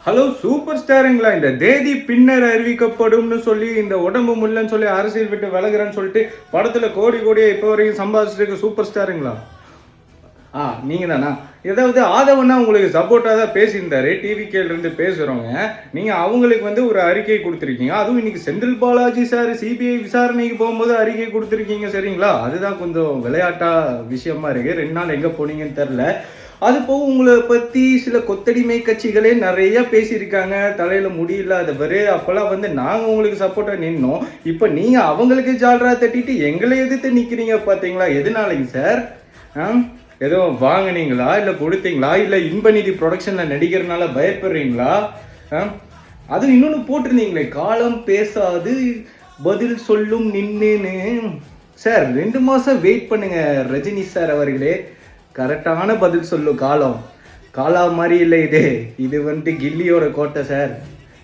Hello super ஸ்டாருங்களா? இந்த தேதி பின்னர் அறிவிக்கப்படும்னு சொல்லி இந்த உடம்பு முள்ளன்னு சொல்லி அரசியல் விட்டு விலகுறேன்னு சொல்லிட்டு படத்துல கோடி கோடியா இப்போ வரைக்கும் சம்பாதிச்சிருக்க சூப்பர் ஸ்டாருங்களா? நீங்க தானா? ஏதாவது ஆதவனா உங்களுக்கு சப்போர்ட்டா தான் பேசியிருந்தாரு. டிவிகேல இருந்து பேசுறவங்க. நீங்க அவங்களுக்கு ஒரு அறிக்கை கொடுத்துருக்கீங்க. அதுவும் இன்னைக்கு செந்தில் பாலாஜி சார் சிபிஐ விசாரணைக்கு போகும்போது அறிக்கை கொடுத்துருக்கீங்க. சரிங்களா? அதுதான் கொஞ்சம் விளையாட்டா விஷயமா இருக்கு. 2 நாள் எங்க போனீங்கன்னு தெரியல. அது போக உங்களை பத்தி சில கொத்தடிமை கட்சிகளே நிறைய பேசியிருக்காங்க. தலையில முடி இல்லாதவரு. அப்பெல்லாம் நாங்க உங்களுக்கு சப்போர்ட்டா நின்னோம். இப்ப நீங்க அவங்களுக்கு ஜால்ரா தட்டிட்டு எங்களை எதிர்த்து நிக்கிறீங்க பாத்தீங்களா? எதனாலங்க சார்? ஏதோ வாங்கினீங்களா இல்லை கொடுத்தீங்களா இல்லை இன்பநிதி ப்ரொடக்ஷன்ல நடிக்கிறதுனால பயப்படுறீங்களா? அது இன்னொன்று போட்டிருந்தீங்களே, காலம் பேசாது பதில் சொல்லும் நின்னுன்னு. சார் 2 மாசம் வெயிட் பண்ணுங்க ரஜினி சார் அவர்களே. கரெக்டான பதில் சொல்லும் காலம். காலா மாதிரி இல்லை இது கில்லியோட கோட்டை சார்.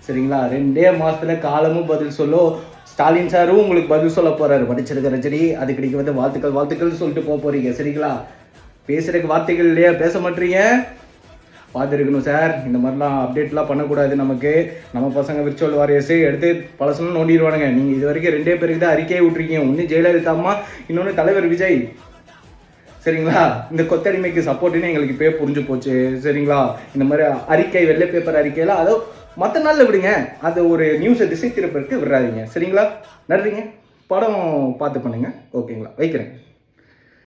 சரிங்களா? 2 மாசத்துல காலமும் பதில் சொல்லும். ஸ்டாலின் சாரும் உங்களுக்கு பதில் சொல்ல போறாரு. படிச்சிருக்க ரஜினி, அதுக்கு நீங்க வாழ்த்துக்கள் சொல்லிட்டு போறீங்க. சரிங்களா? பேசுறதுக்கு வார்த்தைகள் இல்லையா? பேச மாட்டீங்க. பார்த்துருக்கணும் சார். இந்த மாதிரிலாம் அப்டேட்லாம் பண்ணக்கூடாது. நம்ம பசங்க விர்ச்சுவல் வாரியர்ஸ் எடுத்து பழசனும் நோண்டிடுவானுங்க. நீங்கள் இது வரைக்கும் 2 பேருக்கு தான் அறிக்கையை விட்டுருக்கீங்க. ஒன்று ஜெயலலிதா அம்மா, இன்னொன்று தலைவர் விஜய். சரிங்களா? இந்த கொத்தடிமைக்கு சப்போர்ட்டுன்னு எங்களுக்கு இப்போயே புரிஞ்சு போச்சு. சரிங்களா? இந்த மாதிரி அறிக்கை, வெள்ளை பேப்பர் அறிக்கையெல்லாம் அதோ மற்ற நாளில் விடுங்க. அது ஒரு நியூஸை திசை திருப்பதற்கு விடுறாதீங்க. சரிங்களா? நன்றிங்க. படம் பார்த்து பண்ணுங்க. ஓகேங்களா? வைக்கிறேன்.